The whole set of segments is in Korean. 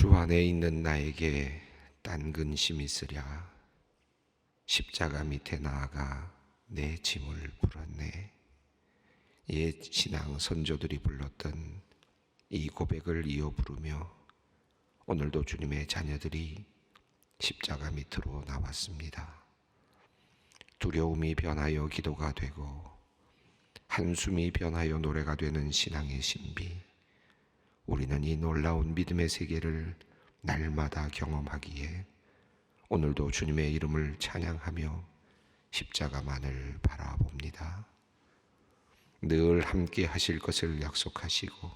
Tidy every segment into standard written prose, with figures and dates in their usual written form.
주 안에 있는 나에게 딴 근심이 있으랴. 십자가 밑에 나아가 내 짐을 풀었네. 옛 신앙 선조들이 불렀던 이 고백을 이어 부르며 오늘도 주님의 자녀들이 십자가 밑으로 나왔습니다. 두려움이 변하여 기도가 되고 한숨이 변하여 노래가 되는 신앙의 신비. 우리는 이 놀라운 믿음의 세계를 날마다 경험하기에 오늘도 주님의 이름을 찬양하며 십자가만을 바라봅니다. 늘 함께 하실 것을 약속하시고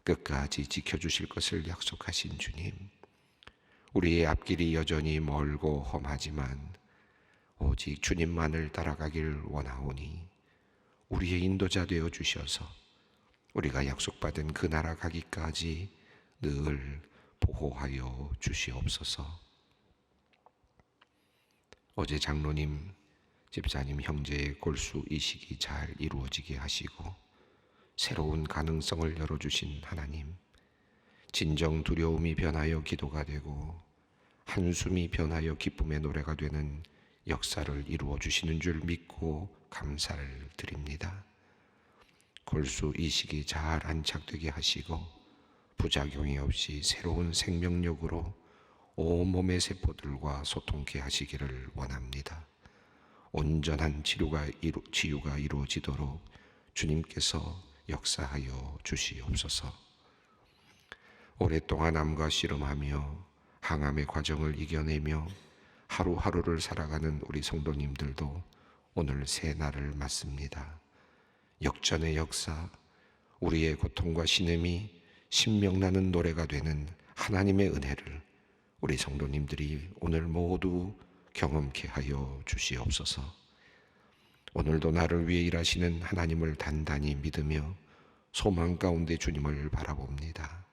끝까지 지켜주실 것을 약속하신 주님, 우리의 앞길이 여전히 멀고 험하지만 오직 주님만을 따라가길 원하오니 우리의 인도자 되어 주셔서 우리가 약속받은 그 나라 가기까지 늘 보호하여 주시옵소서. 어제 장로님, 집사님, 형제의 골수 이식이 잘 이루어지게 하시고 새로운 가능성을 열어주신 하나님, 진정 두려움이 변하여 기도가 되고 한숨이 변하여 기쁨의 노래가 되는 역사를 이루어 주시는 줄 믿고 감사를 드립니다. 골수 이식이 잘 안착되게 하시고 부작용이 없이 새로운 생명력으로 온몸의 세포들과 소통케 하시기를 원합니다. 온전한 치유가 이루어지도록 주님께서 역사하여 주시옵소서. 오랫동안 암과 씨름하며 항암의 과정을 이겨내며 하루하루를 살아가는 우리 성도님들도 오늘 새 날을 맞습니다. 역전의 역사, 우리의 고통과 신음이 신명나는 노래가 되는 하나님의 은혜를 우리 성도님들이 오늘 모두 경험케 하여 주시옵소서. 오늘도 나를 위해 일하시는 하나님을 단단히 믿으며 소망 가운데 주님을 바라봅니다.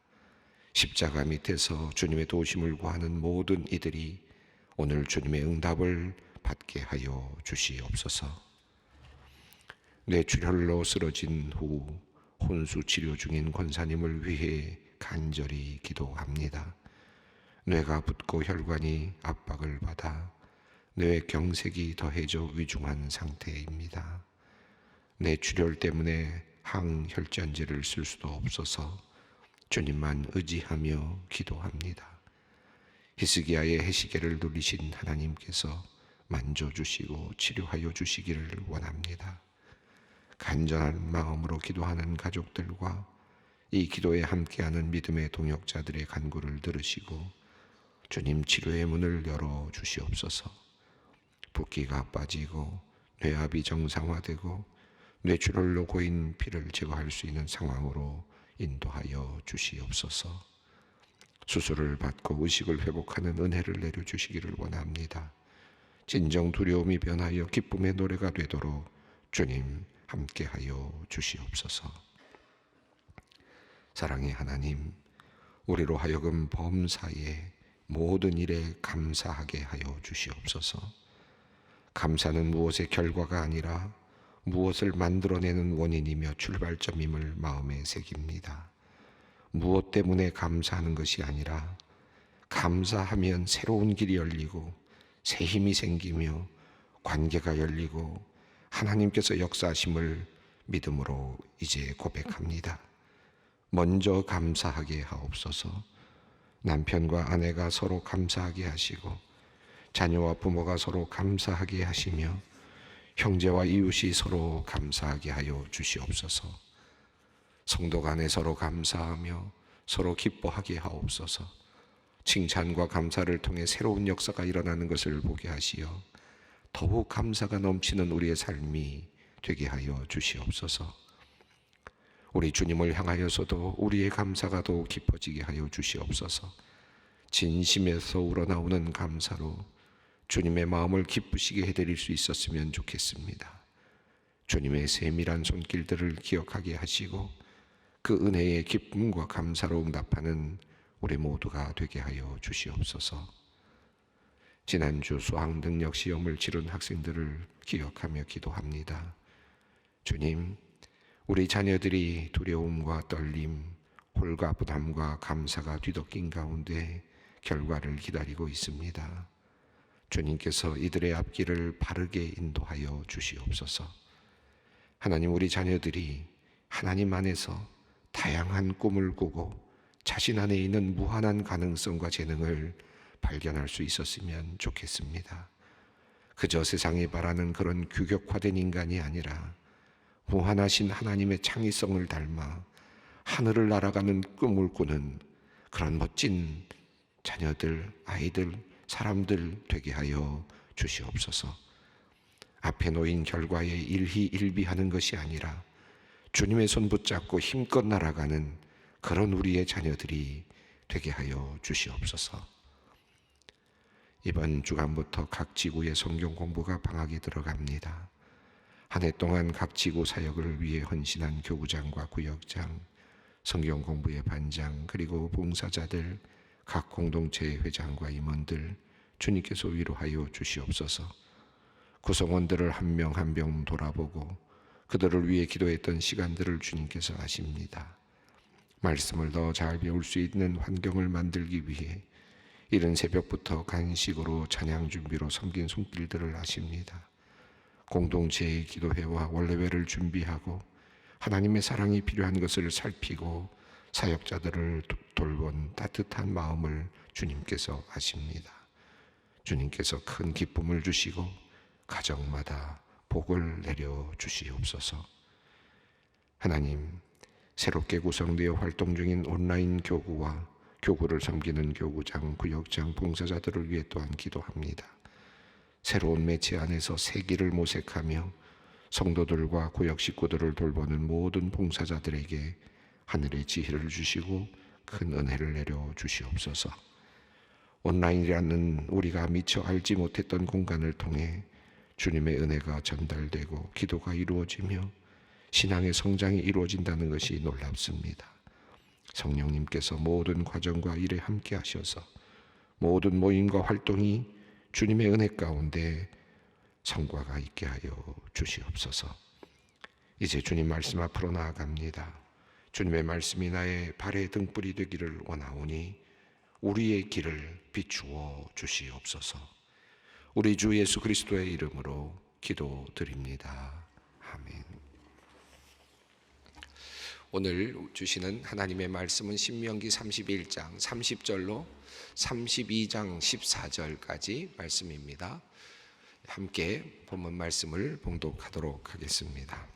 십자가 밑에서 주님의 도우심을 구하는 모든 이들이 오늘 주님의 응답을 받게 하여 주시옵소서. 뇌출혈로 쓰러진 후 혼수 치료 중인 권사님을 위해 간절히 기도합니다. 뇌가 붓고 혈관이 압박을 받아 뇌 경색이 더해져 위중한 상태입니다. 뇌출혈 때문에 항혈전제를 쓸 수도 없어서 주님만 의지하며 기도합니다. 히스기야의 해시계를 누리신 하나님께서 만져주시고 치료하여 주시기를 원합니다. 간절한 마음으로 기도하는 가족들과 이 기도에 함께하는 믿음의 동역자들의 간구를 들으시고 주님 치료의 문을 열어 주시옵소서. 붓기가 빠지고 뇌압이 정상화되고 뇌출혈로 고인 피를 제거할 수 있는 상황으로 인도하여 주시옵소서. 수술을 받고 의식을 회복하는 은혜를 내려주시기를 원합니다. 진정 두려움이 변하여 기쁨의 노래가 되도록 주님 함께하여 주시옵소서. 사랑의 하나님, 우리로 하여금 범사에 모든 일에 감사하게 하여 주시옵소서. 감사는 무엇의 결과가 아니라 무엇을 만들어내는 원인이며 출발점임을 마음에 새깁니다. 무엇 때문에 감사하는 것이 아니라 감사하면 새로운 길이 열리고 새 힘이 생기며 관계가 열리고 하나님께서 역사하심을 믿음으로 이제 고백합니다. 먼저 감사하게 하옵소서. 남편과 아내가 서로 감사하게 하시고 자녀와 부모가 서로 감사하게 하시며 형제와 이웃이 서로 감사하게 하여 주시옵소서. 성도 간에 서로 감사하며 서로 기뻐하게 하옵소서. 칭찬과 감사를 통해 새로운 역사가 일어나는 것을 보게 하시어 더욱 감사가 넘치는 우리의 삶이 되게 하여 주시옵소서. 우리 주님을 향하여서도 우리의 감사가 더욱 깊어지게 하여 주시옵소서. 진심에서 우러나오는 감사로 주님의 마음을 기쁘시게 해드릴 수 있었으면 좋겠습니다. 주님의 세밀한 손길들을 기억하게 하시고 그 은혜의 기쁨과 감사로 응답하는 우리 모두가 되게 하여 주시옵소서. 지난주 수학 능력 시험을 치른 학생들을 기억하며 기도합니다. 주님, 우리 자녀들이 두려움과 떨림, 홀과 부담과 감사가 뒤덮인 가운데 결과를 기다리고 있습니다. 주님께서 이들의 앞길을 바르게 인도하여 주시옵소서. 하나님, 우리 자녀들이 하나님 안에서 다양한 꿈을 꾸고 자신 안에 있는 무한한 가능성과 재능을 발견할 수 있었으면 좋겠습니다. 그저 세상이 바라는 그런 규격화된 인간이 아니라 무한하신 하나님의 창의성을 닮아 하늘을 날아가는 꿈을 꾸는 그런 멋진 자녀들, 아이들, 사람들 되게 하여 주시옵소서. 앞에 놓인 결과에 일희일비하는 것이 아니라 주님의 손 붙잡고 힘껏 날아가는 그런 우리의 자녀들이 되게 하여 주시옵소서. 이번 주간부터 각 지구의 성경 공부가 방학이 들어갑니다. 한 해 동안 각 지구 사역을 위해 헌신한 교구장과 구역장, 성경 공부의 반장, 그리고 봉사자들, 각 공동체의 회장과 임원들 주님께서 위로하여 주시옵소서. 구성원들을 한 명 한 명 돌아보고 그들을 위해 기도했던 시간들을 주님께서 아십니다. 말씀을 더 잘 배울 수 있는 환경을 만들기 위해 이른 새벽부터 간식으로 찬양 준비로 섬긴 손길들을 아십니다. 공동체의 기도회와 원례회를 준비하고 하나님의 사랑이 필요한 것을 살피고 사역자들을 돌본 따뜻한 마음을 주님께서 아십니다. 주님께서 큰 기쁨을 주시고 가정마다 복을 내려 주시옵소서. 하나님, 새롭게 구성되어 활동 중인 온라인 교구와 교구를 섬기는 교구장, 구역장, 봉사자들을 위해 또한 기도합니다. 새로운 매체 안에서 새 길을 모색하며 성도들과 구역 식구들을 돌보는 모든 봉사자들에게 하늘의 지혜를 주시고 큰 은혜를 내려 주시옵소서. 온라인이라는 우리가 미처 알지 못했던 공간을 통해 주님의 은혜가 전달되고 기도가 이루어지며 신앙의 성장이 이루어진다는 것이 놀랍습니다. 성령님께서 모든 과정과 일에 함께 하셔서 모든 모임과 활동이 주님의 은혜 가운데 성과가 있게 하여 주시옵소서. 이제 주님 말씀 앞으로 나아갑니다. 주님의 말씀이 나의 발의 등불이 되기를 원하오니 우리의 길을 비추어 주시옵소서. 우리 주 예수 그리스도의 이름으로 기도드립니다. 아멘. 오늘 주시는 하나님의 말씀은 신명기 31장 30절로 32장 14절까지 말씀입니다. 함께 본문 말씀을 봉독하도록 하겠습니다.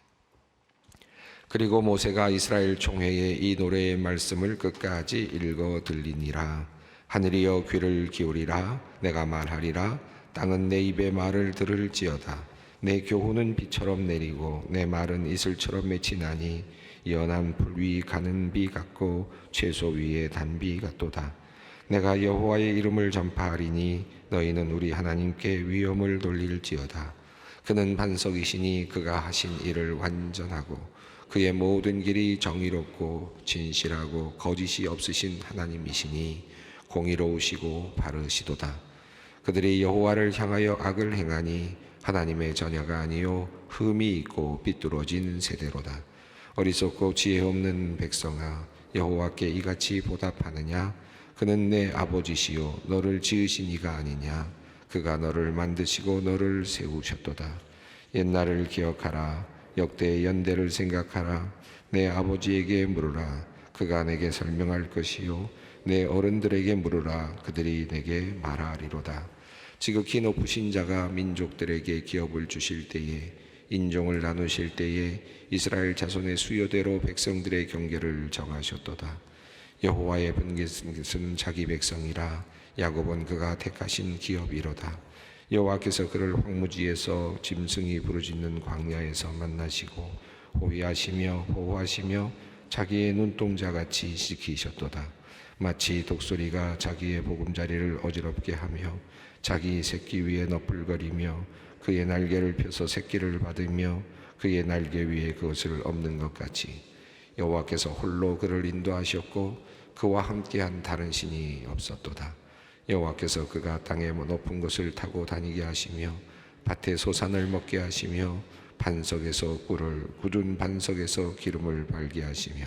그리고 모세가 이스라엘 총회에 이 노래의 말씀을 끝까지 읽어 들리니라. 하늘이여 귀를 기울이라. 내가 말하리라. 땅은 내 입의 말을 들을지어다. 내 교훈은 비처럼 내리고 내 말은 이슬처럼 맺히나니 연한 풀 위 가는 비 같고 채소 위에 단비 같도다. 내가 여호와의 이름을 전파하리니 너희는 우리 하나님께 위엄을 돌릴지어다. 그는 반석이시니 그가 하신 일을 완전하고 그의 모든 길이 정의롭고 진실하고 거짓이 없으신 하나님이시니 공의로우시고 바르시도다. 그들이 여호와를 향하여 악을 행하니 하나님의 자녀가 아니요 흠이 있고 비뚤어진 세대로다. 어리석고 지혜 없는 백성아, 여호와께 이같이 보답하느냐? 그는 내 아버지시요 너를 지으신 이가 아니냐? 그가 너를 만드시고 너를 세우셨도다. 옛날을 기억하라. 역대의 연대를 생각하라. 내 아버지에게 물으라. 그가 내게 설명할 것이요 내 어른들에게 물으라. 그들이 내게 말하리로다. 지극히 높으신 자가 민족들에게 기업을 주실 때에 인종을 나누실 때에 이스라엘 자손의 수요대로 백성들의 경계를 정하셨도다. 여호와의 번개는 자기 백성이라. 야곱은 그가 택하신 기업이로다. 여호와께서 그를 황무지에서 짐승이 부르짖는 광야에서 만나시고 호위하시며 보호하시며 자기의 눈동자같이 지키셨도다. 마치 독수리가 자기의 보금자리를 어지럽게 하며 자기 새끼 위에 너풀거리며 그의 날개를 펴서 새끼를 받으며 그의 날개 위에 그것을 엎는 것 같이 여호와께서 홀로 그를 인도하셨고 그와 함께한 다른 신이 없었도다. 여호와께서 그가 땅의 높은 곳을 타고 다니게 하시며 밭에 소산을 먹게 하시며 반석에서 꿀을 굳은 반석에서 기름을 발게 하시며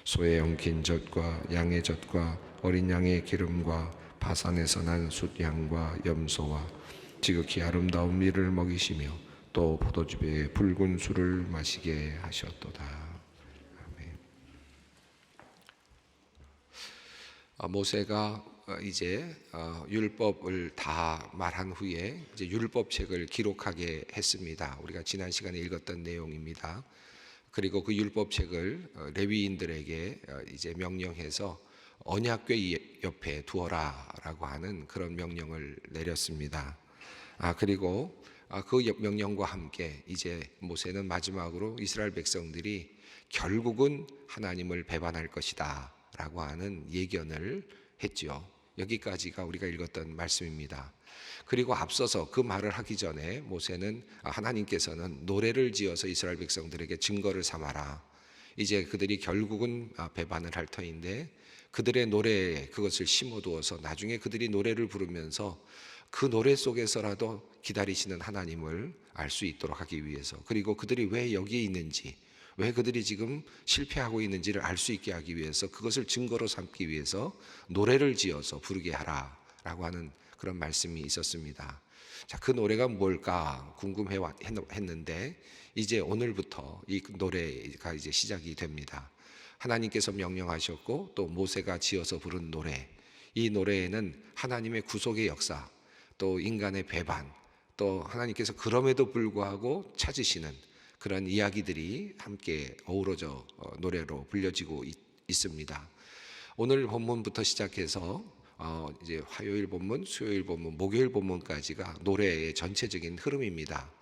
소의 엉킨 젖과 양의 젖과 어린 양의 기름과 바산에서 난 숫양과 염소와 지극히 아름다운 밀을 먹이시며 또 포도주배의 붉은 술을 마시게 하셨도다. 아멘. 모세가 이제 율법을 다 말한 후에 이제 율법책을 기록하게 했습니다. 우리가 지난 시간에 읽었던 내용입니다. 그리고 그 율법책을 레위인들에게 이제 명령해서 언약궤 옆에 두어라라고 하는 그런 명령을 내렸습니다. 그리고 그 명령과 함께 이제 모세는 마지막으로 이스라엘 백성들이 결국은 하나님을 배반할 것이다라고 하는 예견을 했죠. 여기까지가 우리가 읽었던 말씀입니다. 그리고 앞서서 그 말을 하기 전에 모세는 하나님께서는 노래를 지어서 이스라엘 백성들에게 증거를 삼아라. 이제 그들이 결국은 배반을 할 터인데 그들의 노래에 그것을 심어두어서 나중에 그들이 노래를 부르면서 그 노래 속에서라도 기다리시는 하나님을 알 수 있도록 하기 위해서, 그리고 그들이 왜 여기에 있는지, 왜 그들이 지금 실패하고 있는지를 알 수 있게 하기 위해서, 그것을 증거로 삼기 위해서 노래를 지어서 부르게 하라라고 하는 그런 말씀이 있었습니다. 자, 그 노래가 뭘까 궁금해 했는데 이제 오늘부터 이 노래가 이제 시작이 됩니다. 하나님께서 명령하셨고 또 모세가 지어서 부른 노래, 이 노래에는 하나님의 구속의 역사, 또 인간의 배반, 또 하나님께서 그럼에도 불구하고 찾으시는 그런 이야기들이 함께 어우러져 노래로 불려지고 있습니다. 오늘 본문부터 시작해서 이제 화요일 본문, 수요일 본문, 목요일 본문까지가 노래의 전체적인 흐름입니다.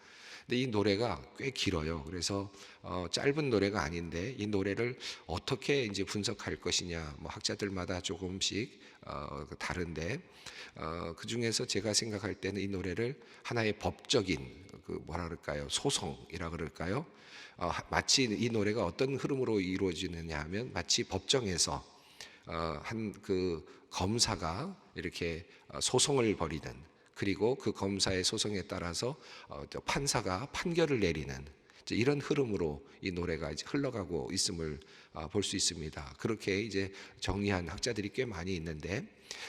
근데 이 노래가 꽤 길어요. 그래서 짧은 노래가 아닌데 이 노래를 어떻게 이제 분석할 것이냐, 뭐 학자들마다 조금씩 다른데 그 중에서 제가 생각할 때는 이 노래를 하나의 법적인 뭐라 그럴까요? 소송이라 그럴까요? 마치 이 노래가 어떤 흐름으로 이루어지느냐 하면 마치 법정에서 한 그 검사가 이렇게 소송을 벌이는, 그리고 그 검사의 소송에 따라서 판사가 판결을 내리는 이런 흐름으로 이 노래가 이제 흘러가고 있음을 볼 수 있습니다. 그렇게 이제 정리한 학자들이 꽤 많이 있는데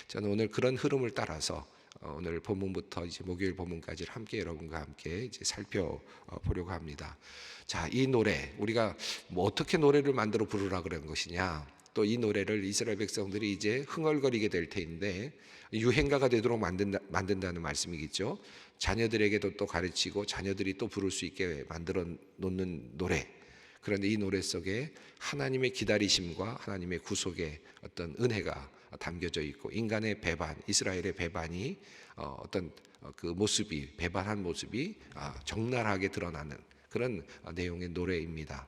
저는 오늘 그런 흐름을 따라서 오늘 본문부터 이제 목요일 본문까지를 함께 여러분과 함께 이제 살펴보려고 합니다. 자, 이 노래 우리가 뭐 어떻게 노래를 만들어 부르라 그런 것이냐, 또 이 노래를 이스라엘 백성들이 이제 흥얼거리게 될 텐데 유행가가 되도록 만든다는 말씀이겠죠. 자녀들에게도 또 가르치고 자녀들이 또 부를 수 있게 만들어 놓는 노래. 그런데 이 노래 속에 하나님의 기다리심과 하나님의 구속의 어떤 은혜가 담겨져 있고, 인간의 배반, 이스라엘의 배반이 어떤 그 모습이, 배반한 모습이 적나라하게 드러나는 그런 내용의 노래입니다.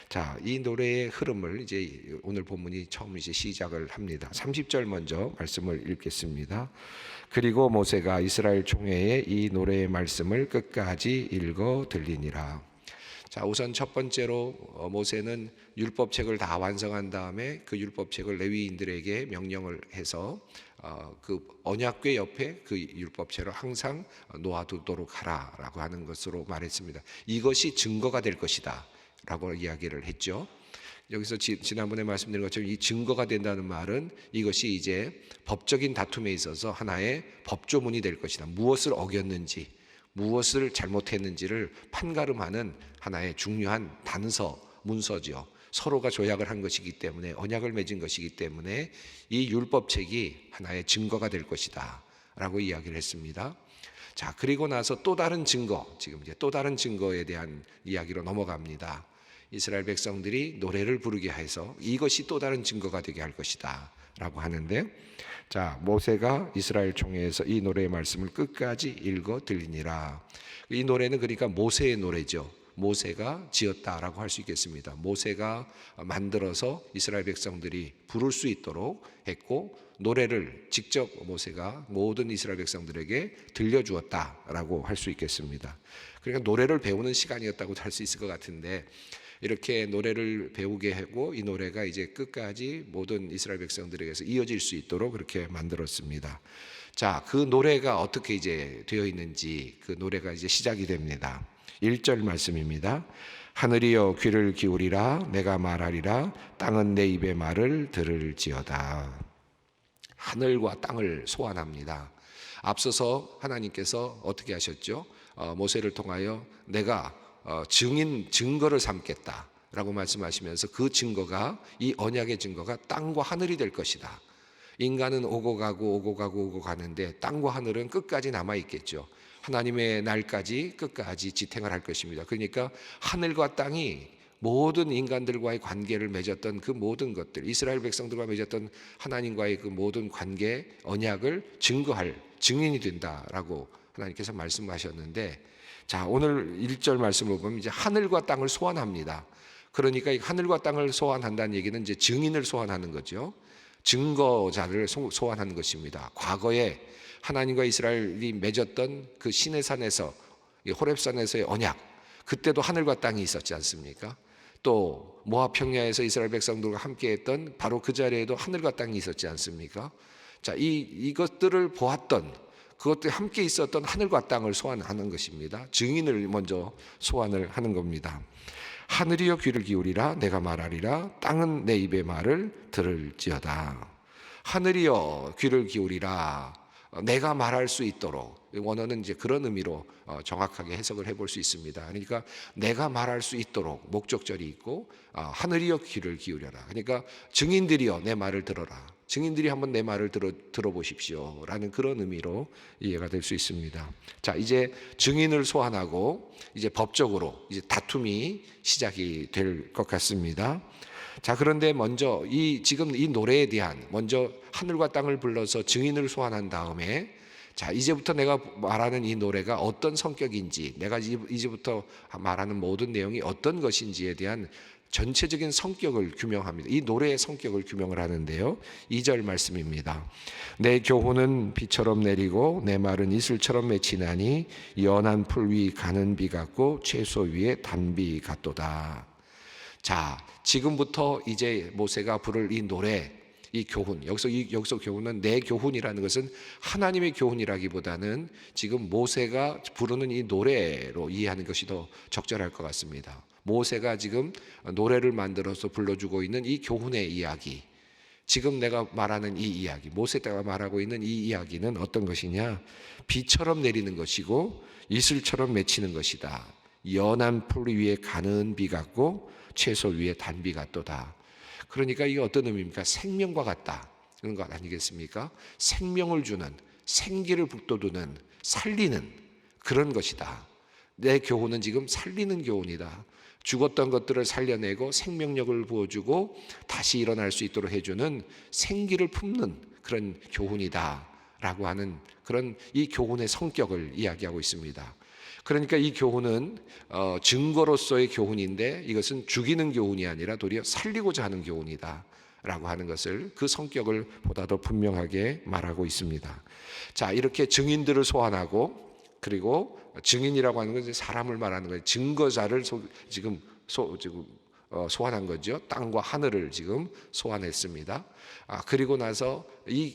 자, 이 노래의 흐름을 이제 오늘 본문이 처음 이제 시작을 합니다. 30절 먼저 말씀을 읽겠습니다. 그리고 모세가 이스라엘 총회에 이 노래의 말씀을 끝까지 읽어 들리니라. 자, 우선 첫 번째로 모세는 율법책을 다 완성한 다음에 그 율법책을 레위인들에게 명령을 해서 그 언약궤 옆에 그 율법책을 항상 놓아두도록 하라라고 하는 것으로 말했습니다. 이것이 증거가 될 것이다 라고 이야기를 했죠. 여기서 지난번에 말씀드린 것처럼 이 증거가 된다는 말은 이것이 이제 법적인 다툼에 있어서 하나의 법조문이 될 것이다. 무엇을 어겼는지, 무엇을 잘못했는지를 판가름하는 하나의 중요한 단서, 문서죠. 서로가 조약을 한 것이기 때문에, 언약을 맺은 것이기 때문에 이 율법책이 하나의 증거가 될 것이다 라고 이야기를 했습니다. 자, 그리고 나서 또 다른 증거, 지금 이제 또 다른 증거에 대한 이야기로 넘어갑니다. 이스라엘 백성들이 노래를 부르게 해서 이것이 또 다른 증거가 되게 할 것이다 라고 하는데, 자, 모세가 이스라엘 총회에서 이 노래의 말씀을 끝까지 읽어 들리니라. 이 노래는 그러니까 모세의 노래죠. 모세가 지었다라고 할 수 있겠습니다. 모세가 만들어서 이스라엘 백성들이 부를 수 있도록 했고, 노래를 직접 모세가 모든 이스라엘 백성들에게 들려주었다라고 할 수 있겠습니다. 그러니까 노래를 배우는 시간이었다고 할 수 있을 것 같은데, 이렇게 노래를 배우게 하고 이 노래가 이제 끝까지 모든 이스라엘 백성들에게서 이어질 수 있도록 그렇게 만들었습니다. 자, 그 노래가 어떻게 이제 되어 있는지, 그 노래가 이제 시작이 됩니다. 1절 말씀입니다. 하늘이여 귀를 기울이라. 내가 말하리라. 땅은 내 입의 말을 들을지어다. 하늘과 땅을 소환합니다. 앞서서 하나님께서 어떻게 하셨죠? 모세를 통하여 내가 증거를 삼겠다라고 말씀하시면서 그 증거가, 이 언약의 증거가 땅과 하늘이 될 것이다. 인간은 오고 가고 가는데 땅과 하늘은 끝까지 남아 있겠죠. 하나님의 날까지 끝까지 지탱을 할 것입니다. 그러니까 하늘과 땅이 모든 인간들과의 관계를 맺었던 그 모든 것들, 이스라엘 백성들과 맺었던 하나님과의 그 모든 관계, 언약을 증거할 증인이 된다라고 하나님께서 말씀하셨는데, 자, 오늘 1절 말씀을 보면 이제 하늘과 땅을 소환합니다. 그러니까 이 하늘과 땅을 소환한다는 얘기는 이제 증인을 소환하는 거죠. 증거자를 소환하는 것입니다. 과거에 하나님과 이스라엘이 맺었던 그 시내산에서, 호렙산에서의 언약, 그때도 하늘과 땅이 있었지 않습니까? 또 모압 평야에서 이스라엘 백성들과 함께했던 바로 그 자리에도 하늘과 땅이 있었지 않습니까? 자, 이것들을 보았던, 그것들이 함께 있었던 하늘과 땅을 소환하는 것입니다. 증인을 먼저 소환을 하는 겁니다. 하늘이여 귀를 기울이라. 내가 말하리라. 땅은 내 입의 말을 들을지어다. 하늘이여 귀를 기울이라. 내가 말할 수 있도록, 원어는 이제 그런 의미로 정확하게 해석을 해볼 수 있습니다. 그러니까 내가 말할 수 있도록 목적절이 있고, 하늘이여 귀를 기울여라. 그러니까 증인들이여 내 말을 들어라. 증인들이 한번 내 말을 들어보십시오 라는 그런 의미로 이해가 될 수 있습니다. 자, 이제 증인을 소환하고 이제 법적으로 이제 다툼이 시작이 될 것 같습니다. 자, 그런데 먼저 지금 이 노래에 대한, 먼저 하늘과 땅을 불러서 증인을 소환한 다음에, 자, 이제부터 내가 말하는 이 노래가 어떤 성격인지, 내가 이제부터 말하는 모든 내용이 어떤 것인지에 대한 전체적인 성격을 규명합니다. 이 노래의 성격을 규명을 하는데요, 2절 말씀입니다. 내 교훈은 비처럼 내리고 내 말은 이슬처럼 맺히나니 연한 풀 위 가는 비 같고 채소 위에 단비 같도다. 자, 지금부터 이제 모세가 부를 이 노래, 이 교훈, 여기서 교훈은 내 교훈이라는 것은 하나님의 교훈이라기보다는 지금 모세가 부르는 이 노래로 이해하는 것이 더 적절할 것 같습니다. 모세가 지금 노래를 만들어서 불러주고 있는 이 교훈의 이야기, 지금 내가 말하는 이 이야기, 모세 때가 말하고 있는 이 이야기는 어떤 것이냐? 비처럼 내리는 것이고 이슬처럼 맺히는 것이다. 연한 풀 위에 가는 비 같고 채소 위에 단비 같도다. 그러니까 이게 어떤 의미입니까? 생명과 같다, 그런 것 아니겠습니까? 생명을 주는, 생기를 북돋우는, 살리는 그런 것이다. 내 교훈은 지금 살리는 교훈이다. 죽었던 것들을 살려내고 생명력을 부어주고 다시 일어날 수 있도록 해주는, 생기를 품는 그런 교훈이다 라고 하는 그런 이 교훈의 성격을 이야기하고 있습니다. 그러니까 이 교훈은 증거로서의 교훈인데, 이것은 죽이는 교훈이 아니라 도리어 살리고자 하는 교훈이다 라고 하는 것을, 그 성격을 보다 더 분명하게 말하고 있습니다. 자, 이렇게 증인들을 소환하고, 그리고 증인이라고 하는 것은 사람을 말하는 거예요. 증거자를 지금 소환한 거죠. 땅과 하늘을 지금 소환했습니다. 그리고 나서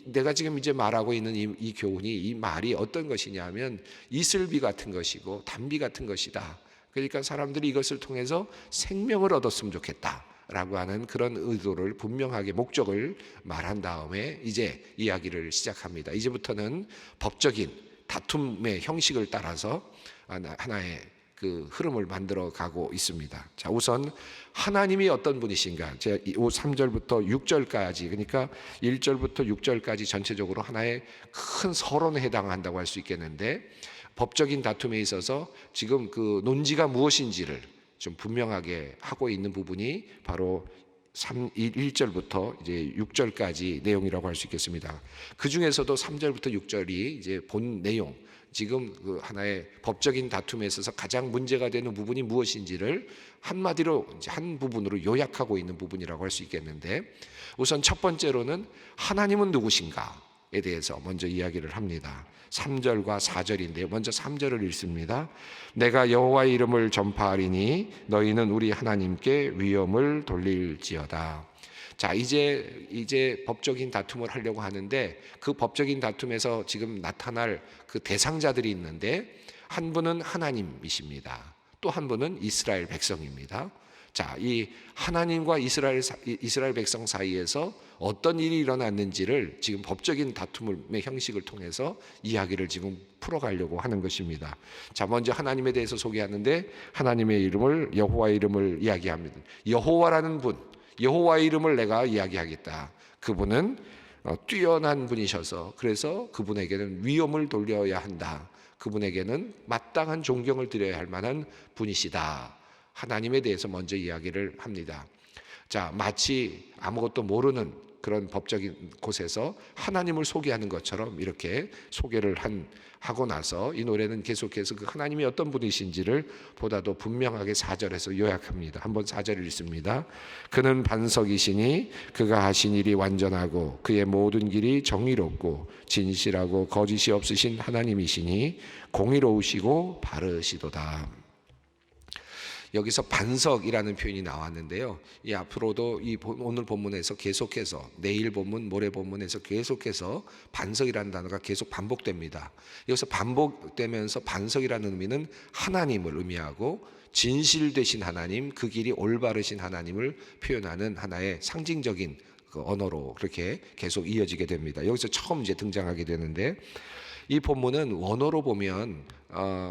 내가 지금 이제 말하고 있는 이 교훈이, 이 말이 어떤 것이냐 하면 이슬비 같은 것이고 단비 같은 것이다. 그러니까 사람들이 이것을 통해서 생명을 얻었으면 좋겠다라고 하는 그런 의도를, 분명하게 목적을 말한 다음에 이제 이야기를 시작합니다. 이제부터는 법적인 다툼의 형식을 따라서 하나의 그 흐름을 만들어 가고 있습니다. 자, 우선 하나님이 어떤 분이신가, 제가 3절부터 6절까지, 그러니까 1절부터 6절까지 전체적으로 하나의 큰 서론에 해당한다고 할 수 있겠는데, 법적인 다툼에 있어서 지금 그 논지가 무엇인지를 좀 분명하게 하고 있는 부분이 바로 1절부터 이제 6절까지 내용이라고 할 수 있겠습니다. 그 중에서도 3절부터 6절이 이제 본 내용, 지금 그 하나의 법적인 다툼에 있어서 가장 문제가 되는 부분이 무엇인지를 한마디로 이제 한 부분으로 요약하고 있는 부분이라고 할 수 있겠는데, 우선 첫 번째로는 하나님은 누구신가에 대해서 먼저 이야기를 합니다. 3절과 4절인데요. 먼저 3절을 읽습니다. 내가 여호와의 이름을 전파하리니 너희는 우리 하나님께 위엄을 돌릴지어다. 자, 이제 법적인 다툼을 하려고 하는데, 그 법적인 다툼에서 지금 나타날 그 대상자들이 있는데, 한 분은 하나님이십니다. 또 한 분은 이스라엘 백성입니다. 자, 이 하나님과 이스라엘 백성 사이에서 어떤 일이 일어났는지를 지금 법적인 다툼의 형식을 통해서 이야기를 지금 풀어가려고 하는 것입니다. 자, 먼저 하나님에 대해서 소개하는데 하나님의 이름을, 여호와의 이름을 이야기합니다. 여호와라는 분, 여호와의 이름을 내가 이야기하겠다. 그분은 뛰어난 분이셔서 그래서 그분에게는 위엄을 돌려야 한다. 그분에게는 마땅한 존경을 드려야 할 만한 분이시다. 하나님에 대해서 먼저 이야기를 합니다. 자, 마치 아무것도 모르는 그런 법적인 곳에서 하나님을 소개하는 것처럼 이렇게 소개를 하고 나서 이 노래는 계속해서 그 하나님이 어떤 분이신지를 보다도 분명하게 4절에서 요약합니다. 한번 4절 읽습니다. 그는 반석이시니 그가 하신 일이 완전하고 그의 모든 길이 정의롭고 진실하고 거짓이 없으신 하나님이시니 공의로우시고 바르시도다. 여기서 반석이라는 표현이 나왔는데요. 이 앞으로도 이 오늘 본문에서 계속해서 내일 본문, 모레 본문에서 계속해서 반석이라는 단어가 계속 반복됩니다. 여기서 반복되면서 반석이라는 의미는 하나님을 의미하고 진실되신 하나님, 그 길이 올바르신 하나님을 표현하는 하나의 상징적인 그 언어로 그렇게 계속 이어지게 됩니다. 여기서 처음 이제 등장하게 되는데 이 본문은 원어로 보면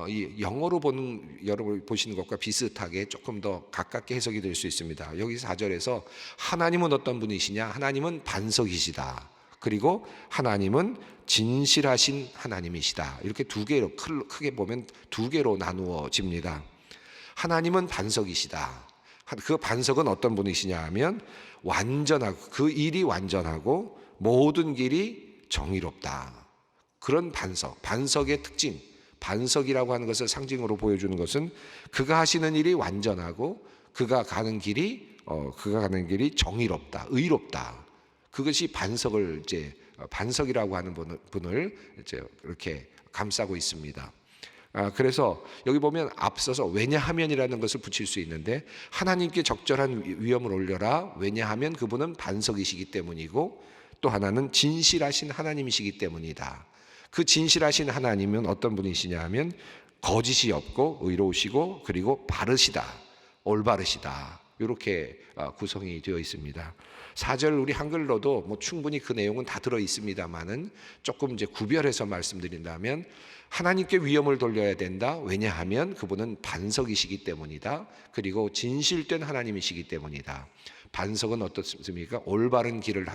이 영어로 보는 여러분 보시는 것과 비슷하게 조금 더 가깝게 해석이 될 수 있습니다. 여기 4절에서 하나님은 어떤 분이시냐? 하나님은 반석이시다. 그리고 하나님은 진실하신 하나님이시다. 이렇게 두 개로 크게 보면 두 개로 나누어집니다. 하나님은 반석이시다. 그 반석은 어떤 분이시냐 하면 완전하고 그 일이 완전하고 모든 길이 정의롭다. 그런 반석의 특징, 반석이라고 하는 것을 상징으로 보여주는 것은 그가 하시는 일이 완전하고 그가 가는 길이 정의롭다, 의롭다. 그것이 반석이라고 하는 분을 이제 이렇게 감싸고 있습니다. 그래서 여기 보면 앞서서 왜냐하면이라는 것을 붙일 수 있는데 하나님께 적절한 위엄을 올려라. 왜냐하면 그분은 반석이시기 때문이고 또 하나는 진실하신 하나님이시기 때문이다. 그 진실하신 하나님은 어떤 분이시냐 하면 거짓이 없고 의로우시고 그리고 바르시다, 올바르시다. 이렇게 구성이 되어 있습니다. 4절 우리 한글로도 뭐 충분히 그 내용은 다 들어 있습니다만은 조금 이제 구별해서 말씀드린다면 하나님께 위엄을 돌려야 된다. 왜냐하면 그분은 반석이시기 때문이다. 그리고 진실된 하나님이시기 때문이다. 반석은 어떻습니까? 올바른 일을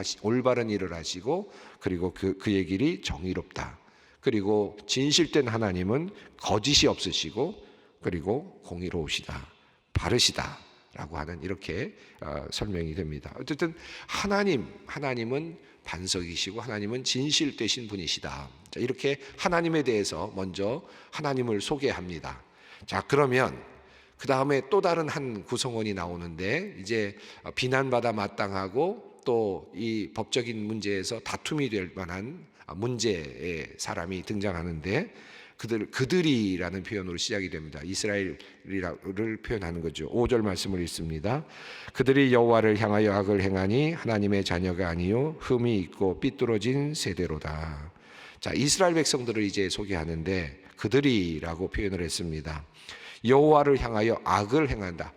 하시고 그리고 그의 길이 정의롭다. 그리고 진실된 하나님은 거짓이 없으시고 그리고 공의로우시다, 바르시다라고 하는 이렇게 설명이 됩니다. 어쨌든 하나님은 반석이시고 하나님은 진실되신 분이시다. 자, 이렇게 하나님에 대해서 먼저 하나님을 소개합니다. 자, 그러면 그 다음에 또 다른 한 구성원이 나오는데 이제 비난받아 마땅하고 또 이 법적인 문제에서 다툼이 될 만한 문제의 사람이 등장하는데 그들이라는 표현으로 시작이 됩니다. 이스라엘을 표현하는 거죠. 5절 말씀을 읽습니다. 그들이 여호와를 향하여 악을 행하니 하나님의 자녀가 아니요 흠이 있고 삐뚤어진 세대로다. 자, 이스라엘 백성들을 이제 소개하는데 그들이라고 표현을 했습니다. 여호와를 향하여 악을 행한다.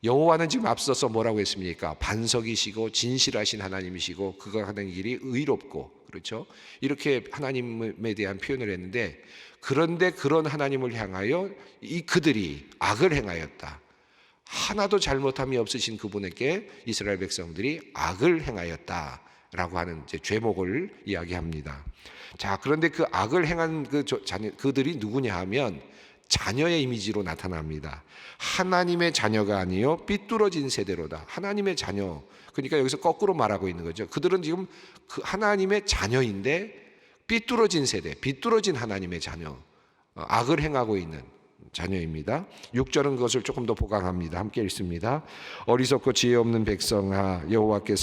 여호와는 지금 앞서서 뭐라고 했습니까? 반석이시고 진실하신 하나님이시고 그가 하는 길이 의롭고, 그렇죠? 이렇게 하나님에 대한 표현을 했는데, 그런데 그런 하나님을 향하여 그들이 악을 행하였다. 하나도 잘못함이 없으신 그분에게 이스라엘 백성들이 악을 행하였다라고 하는 이제 죄목을 이야기합니다. 자, 그런데 그 악을 행한 그들이 누구냐 하면 자녀의 이미지로 나타납니다. 하나님의 자녀가 아니요 삐뚤어진 세대로다. 하나님의 자녀. 그러니까 여기서 거꾸로 말하고 있는 거죠. 그들은 지금 그 하나님의 자녀인데 삐뚤어진 세대, 삐뚤어진 하나님의 자녀, 악을 행하고 있는 자녀입니다. 6절은 그것을 조금 더 보강합니다. 함께 읽습니다. 어리석고 지혜 없는 백성아, 여호와께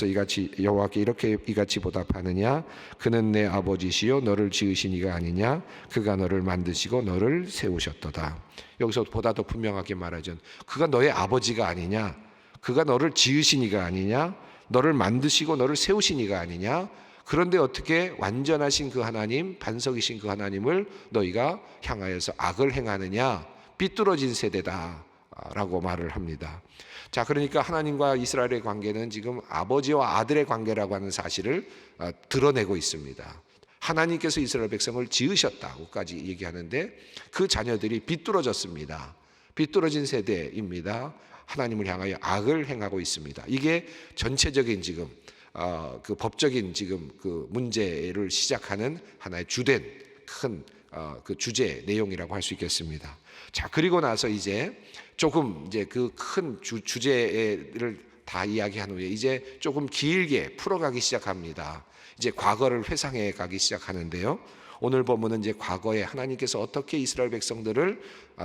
이렇게 이같이 보답하느냐? 그는 내 아버지시요 너를 지으신 이가 아니냐? 그가 너를 만드시고 너를 세우셨도다. 여기서 보다 더 분명하게 말하죠. 그가 너의 아버지가 아니냐? 그가 너를 지으신 이가 아니냐? 너를 만드시고 너를 세우신 이가 아니냐? 그런데 어떻게 완전하신 그 하나님, 반석이신 그 하나님을 너희가 향하여서 악을 행하느냐? 삐뚤어진 세대다. 라고 말을 합니다. 자, 그러니까 하나님과 이스라엘의 관계는 지금 아버지와 아들의 관계라고 하는 사실을 드러내고 있습니다. 하나님께서 이스라엘 백성을 지으셨다고까지 얘기하는데 그 자녀들이 비뚤어졌습니다. 비뚤어진 세대입니다. 하나님을 향하여 악을 행하고 있습니다. 이게 전체적인 지금 그 법적인 지금 그 문제를 시작하는 하나의 주된 큰 그 주제 내용이라고 할 수 있겠습니다. 자, 그리고 나서 이제 조금 이제 그 큰 주제를 다 이야기한 후에 이제 조금 길게 풀어가기 시작합니다. 이제 과거를 회상해 가기 시작하는데요. 오늘 본문은 이제 과거에 하나님께서 어떻게 이스라엘 백성들을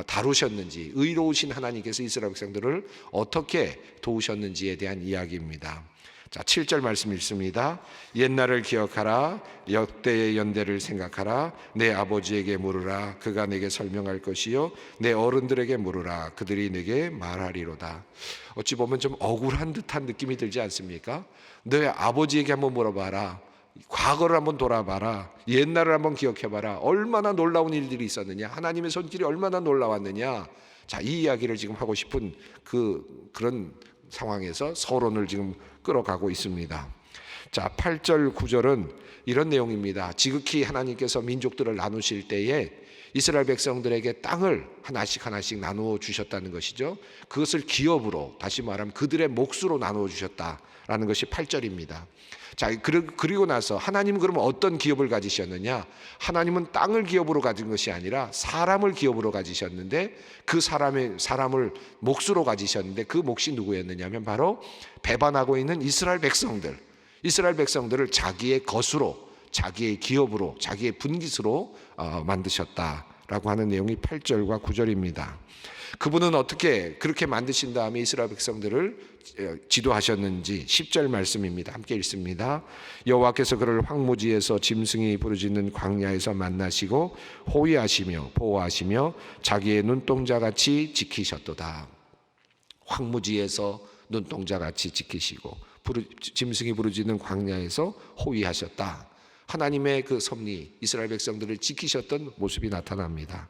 다루셨는지, 의로우신 하나님께서 이스라엘 백성들을 어떻게 도우셨는지에 대한 이야기입니다. 자, 7절 말씀 읽습니다. 옛날을 기억하라, 역대의 연대를 생각하라, 내 아버지에게 물으라, 그가 내게 설명할 것이요, 내 어른들에게 물으라, 그들이 내게 말하리로다. 어찌 보면 좀 억울한 듯한 느낌이 들지 않습니까? 내 아버지에게 한번 물어봐라, 과거를 한번 돌아봐라, 옛날을 한번 기억해봐라, 얼마나 놀라운 일들이 있었느냐, 하나님의 손길이 얼마나 놀라웠느냐. 자, 이 이야기를 지금 하고 싶은 그런 상황에서 서론을 지금 끌어가고 있습니다. 자, 8절 9절은 이런 내용입니다. 지극히 하나님께서 민족들을 나누실 때에 이스라엘 백성들에게 땅을 하나씩 하나씩 나누어 주셨다는 것이죠. 그것을 기업으로, 다시 말하면 그들의 몫으로 나누어 주셨다라는 것이 8절입니다. 자, 그리고 나서 하나님은 그러면 어떤 기업을 가지셨느냐? 하나님은 땅을 기업으로 가진 것이 아니라 사람을 기업으로 가지셨는데, 그 사람을 몫으로 가지셨는데 그 몫이 누구였느냐 하면 바로 배반하고 있는 이스라엘 백성들을 자기의 것으로, 자기의 기업으로, 자기의 분깃으로 만드셨다라고 하는 내용이 8절과 9절입니다. 그분은 어떻게 그렇게 만드신 다음에 이스라엘 백성들을 지도하셨는지 10절 말씀입니다. 함께 읽습니다. 여호와께서 그를 황무지에서 짐승이 부르짖는 광야에서 만나시고 호위하시며 보호하시며 자기의 눈동자같이 지키셨도다. 황무지에서 눈동자같이 지키시고 짐승이 부르짖는 광야에서 호위하셨다. 하나님의 그 섭리, 이스라엘 백성들을 지키셨던 모습이 나타납니다.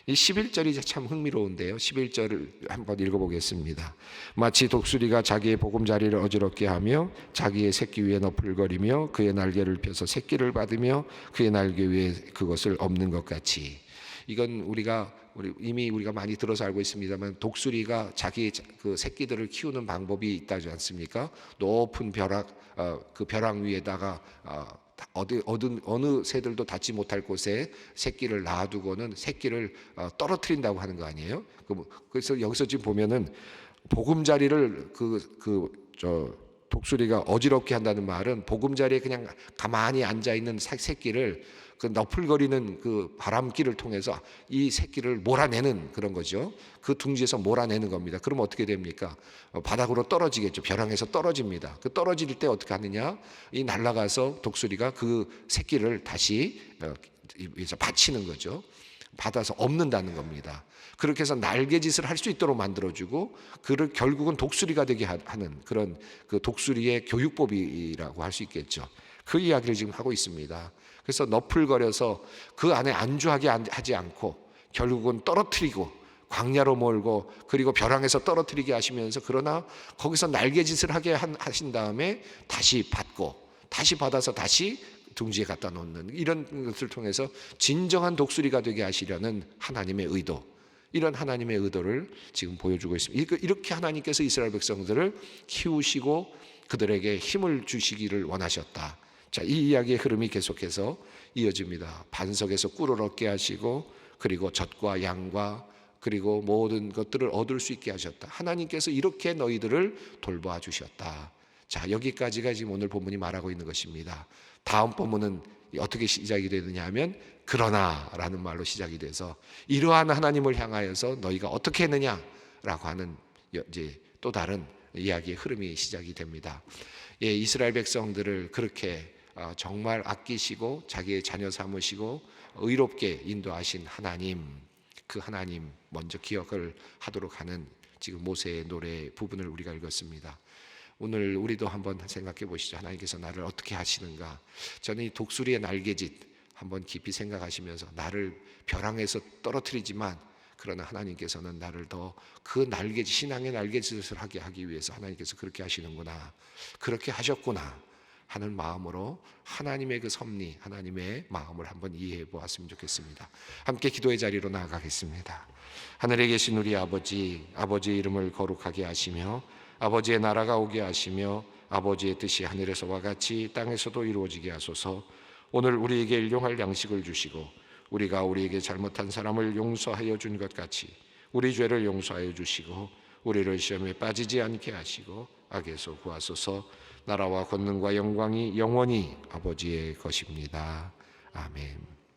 이 11절이 참 흥미로운데요. 11절을 한번 읽어보겠습니다. 마치 독수리가 자기의 보금자리를 어지럽게 하며 자기의 새끼 위에 너풀거리며 그의 날개를 펴서 새끼를 받으며 그의 날개 위에 그것을 엎는 것 같이. 이건 이미 우리가 많이 들어서 알고 있습니다만, 독수리가 자기 그 새끼들을 키우는 방법이 있다지 않습니까? 높은 그 벼락 위에다가 어느 새들도 닿지 못할 곳에 새끼를 놔두고는 새끼를 떨어뜨린다고 하는 거 아니에요? 그래서 여기서 지금 보면은 보금자리를 독수리가 어지럽게 한다는 말은 보금자리에 그냥 가만히 앉아 있는 새끼를 그 너풀거리는 그 바람길을 통해서 이 새끼를 몰아내는 그런 거죠. 그 둥지에서 몰아내는 겁니다. 그러면 어떻게 됩니까? 바닥으로 떨어지겠죠. 벼랑에서 떨어집니다. 그 떨어질 때 어떻게 하느냐? 이 날아가서 독수리가 그 새끼를 다시 위에서 받치는 거죠. 받아서 엎는다는 겁니다. 그렇게 해서 날개짓을 할 수 있도록 만들어주고, 그를 결국은 독수리가 되게 하는 그런 그 독수리의 교육법이라고 할 수 있겠죠. 그 이야기를 지금 하고 있습니다. 그래서 너풀거려서 그 안에 안주하게 하지 않고 결국은 떨어뜨리고 광야로 몰고, 그리고 벼랑에서 떨어뜨리게 하시면서, 그러나 거기서 날개짓을 하게 하신 다음에 다시 받고, 다시 받아서 다시 둥지에 갖다 놓는, 이런 것을 통해서 진정한 독수리가 되게 하시려는 하나님의 의도, 이런 하나님의 의도를 지금 보여주고 있습니다. 이렇게 하나님께서 이스라엘 백성들을 키우시고 그들에게 힘을 주시기를 원하셨다. 자, 이 이야기의 흐름이 계속해서 이어집니다. 반석에서 꿀을 얻게 하시고, 그리고 젖과 양과 그리고 모든 것들을 얻을 수 있게 하셨다. 하나님께서 이렇게 너희들을 돌봐 주셨다. 자, 여기까지가 지금 오늘 본문이 말하고 있는 것입니다. 다음 본문은 어떻게 시작이 되느냐 하면 그러나라는 말로 시작이 돼서, 이러한 하나님을 향하여서 너희가 어떻게 했느냐라고 하는 이제 또 다른 이야기의 흐름이 시작이 됩니다. 예, 이스라엘 백성들을 그렇게 정말 아끼시고 자기의 자녀 삼으시고 의롭게 인도하신 하나님, 그 하나님 먼저 기억을 하도록 하는 지금 모세의 노래 부분을 우리가 읽었습니다. 오늘 우리도 한번 생각해 보시죠. 하나님께서 나를 어떻게 하시는가. 저는 이 독수리의 날개짓 한번 깊이 생각하시면서, 나를 벼랑에서 떨어뜨리지만 그러나 하나님께서는 나를 더 그 날개, 신앙의 날개짓을 하게 하기 위해서 하나님께서 그렇게 하시는구나, 그렇게 하셨구나 하는 마음으로 하나님의 그 섭리, 하나님의 마음을 한번 이해해 보았으면 좋겠습니다. 함께 기도의 자리로 나아가겠습니다. 하늘에 계신 우리 아버지, 아버지의 이름을 거룩하게 하시며 아버지의 나라가 오게 하시며 아버지의 뜻이 하늘에서와 같이 땅에서도 이루어지게 하소서. 오늘 우리에게 일용할 양식을 주시고 우리가 우리에게 잘못한 사람을 용서하여 준 것 같이 우리 죄를 용서하여 주시고 우리를 시험에 빠지지 않게 하시고 악에서 구하소서. 나라와 권능과 영광이 영원히 아버지의 것입니다. 아멘.